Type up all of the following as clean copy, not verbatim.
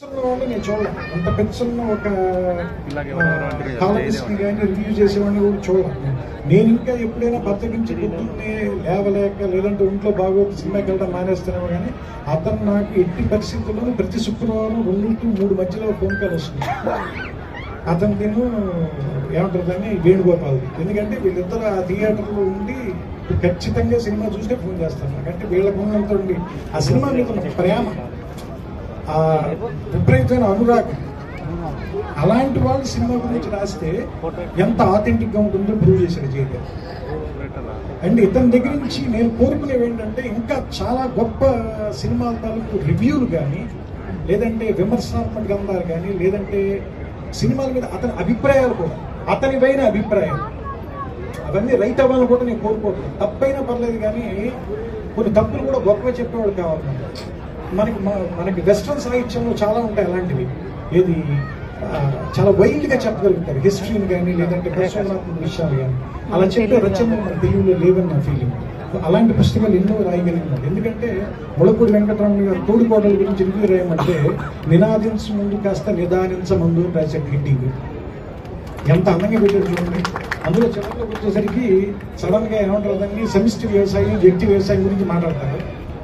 నేను చూడలేదు. అంత పెద్ద ఒక కాలమిస్ట్ని కానీ రివ్యూ చేసేవాడిని కూడా చూడలేదు. నేను ఇంకా ఎప్పుడైనా బద్దకించి పొద్దున్నే లేవలేక లేదంటే ఒంట్లో బాగోదు సినిమాకి వెళ్ళడం మానేస్తానేమో కానీ అతను నాకు ఎట్టి పరిస్థితుల్లోనూ ప్రతి శుక్రవారం 2 to 3 మధ్యలో ఫోన్ కాల్ వస్తుంది. అతను నేను ఏమంటుందని వేణుగోపాల్. ఎందుకంటే వీళ్ళిద్దరు ఆ థియేటర్లో ఉండి ఖచ్చితంగా సినిమా చూస్తే ఫోన్ చేస్తాను. నాకంటే వీళ్ళకు ఉన్నంత ఉండి ఆ సినిమా మీద ఉన్న ప్రేమ, ఆ విపరీతమైన అనురాగం, అలాంటి వాళ్ళు సినిమా గురించి రాస్తే ఎంత ఆథెంటిక్గా ఉంటుందో ప్రూవ్ చేశాడు జయదేవ్. అండ్ ఇతని దగ్గర నుంచి నేను కోరుకునేవి ఏంటంటే ఇంకా చాలా గొప్ప సినిమాల తాలూకు రివ్యూలు కానీ లేదంటే విమర్శనాత్మక గ్రంథాలు కానీ లేదంటే సినిమాల మీద అతని అభిప్రాయాలు కూడా, అతని పైన అభిప్రాయాలు అవన్నీ రైట్ అవ్వాలని కూడా నేను కోరుకోవట్లేదు. తప్పైనా పర్లేదు కానీ కొన్ని తప్పులు కూడా గొప్పగా చెప్పేవాడు కావాలి. మనకి వెస్ట్రన్ సాహిత్యంలో చాలా ఉంటాయి అలాంటివి. ఏది చాలా వైల్డ్గా చెప్పగలుగుతారు హిస్టరీని కానీ లేదంటే పరిశోధనాత్మక విషయాలు కానీ. అలా చెప్పే రచనలు మన తెలుగులో లేవని నా ఫీలింగ్. అలాంటి పుస్తకాలు ఎన్నో రాయగలిగినాడు. ఎందుకంటే ముళపూడి వెంకటరమణ గారు తోడుకోడల గురించి రివ్యూ రాయమంటే నినాదించ ముందు కాస్త నిదానించమందు రాసే హెడ్డింగ్ ఎంత అందంగా పెట్టారు చూడండి. అందులో చివరిలోకి వచ్చేసరికి సడన్గా ఏమంటారు దాన్ని సమిష్టి వ్యవసాయం వ్యక్తి వ్యవసాయం గురించి మాట్లాడతారు.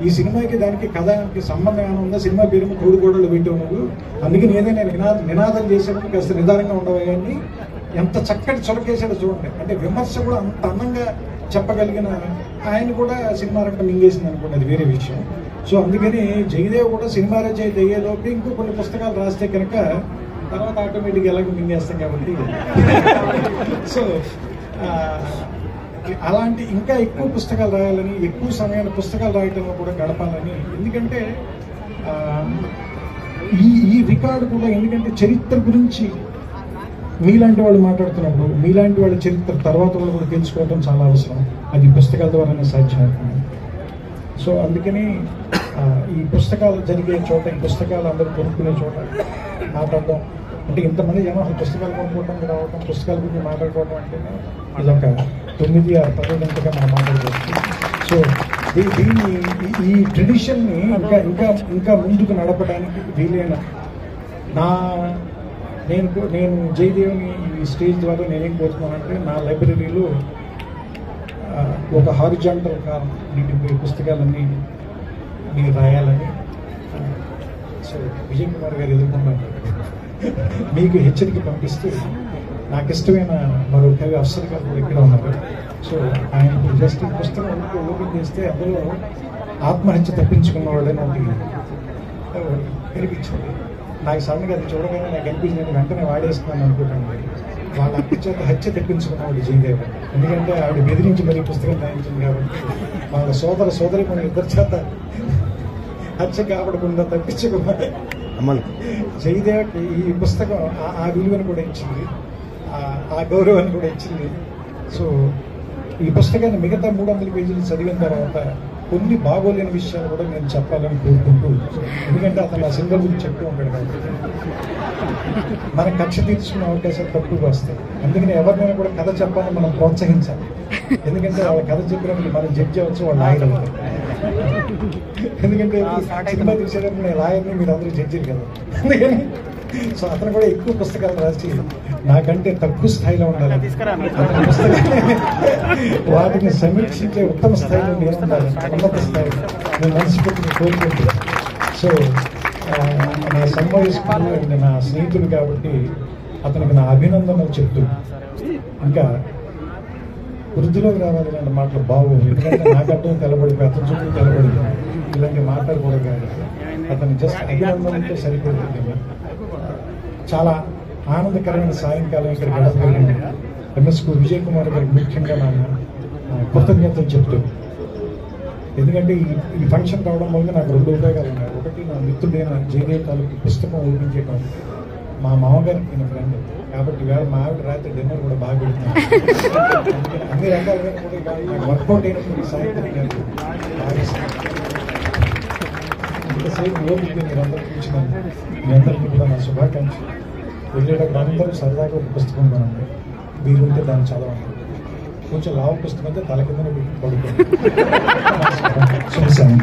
ఈ సినిమాకి దానికి కథకి సంబంధం ఏమైనా ఉందా? సినిమా పేరు తోడుకోడలు పెట్టేవాడు. అందుకే ఏదైనా నినాదం చేసేప్పుడు కాస్త నిదానంగా ఉండవని ఎంత చక్కటి చొరకేసాడో చూడండి. అంటే విమర్శ కూడా అంత అందంగా చెప్పగలిగిన ఆయన కూడా సినిమా రంగం మింగేసింది అనుకోండి, అది వేరే విషయం. సో అందుకని జయదేవ్ కూడా సినిమా రచయిత అయ్యేలోపు ఇంకో కొన్ని పుస్తకాలు రాస్తే కనుక తర్వాత ఆటోమేటిక్గా ఎలాగో మింగేస్తాం కాబట్టి సో అలాంటి ఇంకా ఎక్కువ పుస్తకాలు రాయాలని, ఎక్కువ సమయాన్ని పుస్తకాలు రాయటంలో కూడా గడపాలని. ఎందుకంటే ఈ రికార్డు కూడా ఎందుకంటే చరిత్ర గురించి మీలాంటి వాళ్ళు మాట్లాడుతున్నప్పుడు మీలాంటి వాళ్ళ చరిత్ర తర్వాత వాళ్ళు కూడా తెలుసుకోవడం చాలా అవసరం. అది పుస్తకాల ద్వారానే సాధ్యమవుతుంది. సో అందుకని ఈ పుస్తకాలు జరిగే చోట, ఈ పుస్తకాలు అందరూ కొనుక్కునే చోట మాట్లాడడం అంటే ఇంతమంది జనం పుస్తకాలు కొనుక్కోవడానికి రావడం, పుస్తకాల గురించి మాట్లాడుకోవడం అంటే ఇదొక 9-10 గంటగా మనం మాట్లాడుకోవచ్చు. సో దీన్ని ఈ ట్రెడిషన్ని ఇంకా ముందుకు నడపడానికి వీలైన నేను జయదేవ్ని ఈ స్టేజ్ ద్వారా నేనేం కోరుతున్నానంటే నా లైబ్రరీలో ఒక హారిజాంటల్ కాలం నిండిపోయే పుస్తకాలన్నీ మీరు రాయాలని. సో విజయ్ కుమార్ గారు ఎదుర్కొన్నారు. మీకు హెచ్చరిక పంపిస్తూ నాకు ఇష్టమైన మరో కవి అఫ్సర్ గారు కూడా ఇక్కడ ఉన్నారు. సో ఆయన జస్ట్ పుస్తకం ఓపెన్ చేస్తే అందులో ఆత్మహత్య తప్పించుకున్న వాళ్ళని ఒకటి కనిపించింది. నాకు సడన్గా అది చూడగానే నాకు అనిపించింది వెంటనే వాడేస్తున్నాను అనుకుంటాను. వాళ్ళ అక్క చేత హత్య తెప్పించుకున్నవాడు జయదేవ్. ఎందుకంటే ఆవిడ బెదిరించి మరీ పుస్తకం రాయించింది కాబట్టి వాళ్ళ సోదరి మన ఇద్దరి చేత హత్య కాపాడకుండా తప్పించుకున్నాడు. జయదేవ్కి ఈ పుస్తకం ఆ విలువను కూడా ఇచ్చింది, ఆ గౌరవాన్ని కూడా ఇచ్చింది. సో ఈ పుస్తకాన్ని మిగతా 300 పేజీలు చదివిన తర్వాత కొన్ని బాగోలేని విషయాలు కూడా నేను చెప్పాలని కోరుకుంటూ, ఎందుకంటే అతను ఆ సినిమా గురించి చెప్తూ ఉంటాడు కాబట్టి మన కక్ష తీర్చుకునే అవకాశాలు తక్కువగా వస్తాయి. అందుకని ఎవరినైనా కూడా కథ చెప్పాలని మనం ప్రోత్సహించాలి. ఎందుకంటే వాళ్ళ కథ చెప్పినప్పుడు మనం జడ్జి అవ్వచ్చు, వాళ్ళు లాయర్ అవుతారు. ఎందుకంటే సినిమా తీసేటప్పుడు నేను లాయర్ని, మీరు అందరూ జడ్జిలు కదా. అందుకని సో అతను కూడా ఎక్కువ పుస్తకాలు రాసి నాకంటే తక్కువ స్థాయిలో ఉండాలి, వాటిని సమీక్షించే ఉత్తమ స్థాయిలో నేను ఉండాలి, ఉన్నత స్థాయిలో నేను మనస్ఫూర్తిని కోరుకుంటున్నాను. సో నా సంభవిస్తున్న నా స్నేహితుడు కాబట్టి అతనికి నా అభినందనలు చెప్తూ ఇంకా వృద్ధిలోకి రావాలి ఇలాంటి మాటలు బాగోదు. ఎందుకంటే నాకు అర్థం తెలబడి అతని చుట్టూ తెలబడి ఇలాంటి మాటలు కూడా కాదు. అతను జస్ట్ అభినందనతో సరిపోతుంది. చాలా ఆనందకరమైన సాయంకాలం ఇక్కడ గడపగలిగింది. ఎంఎస్కు విజయ్ కుమార్ గారికి ముఖ్యంగా నా కృతజ్ఞతలు చెప్తూ, ఎందుకంటే ఈ ఫంక్షన్ కావడం వల్ల నాకు 2 ఉపయోగాలు ఉన్నాయి. ఒకటి, నా మిత్రుడైన జయదేవ్ తాలూకు పుస్తకం ఓపెన్ చేయడం, మా మామగారికి నేను ఫ్రెండ్ కాబట్టి వేళ మా ఆవిడ రాత్రి డిన్నర్ కూడా బాగా పెడుతున్నాను. అన్ని రకాలుగా కూడా నాకు వర్కౌట్ అయినప్పుడు సాయంత్రం గారు ఇంతసేపు ఓపిక మీరందరూ కూర్చున్నాను. మీ అందరికీ కూడా నా శుభాకాంక్షలు. వెళ్ళేటప్పుడు అందరూ సరదాగా ఒక పుస్తకం కొనండి, వీలుంటే దాన్ని చదవండి. కొంచెం లావు పుస్తకం అయితే తల కింద పడుకోండి. శుభ సాయం.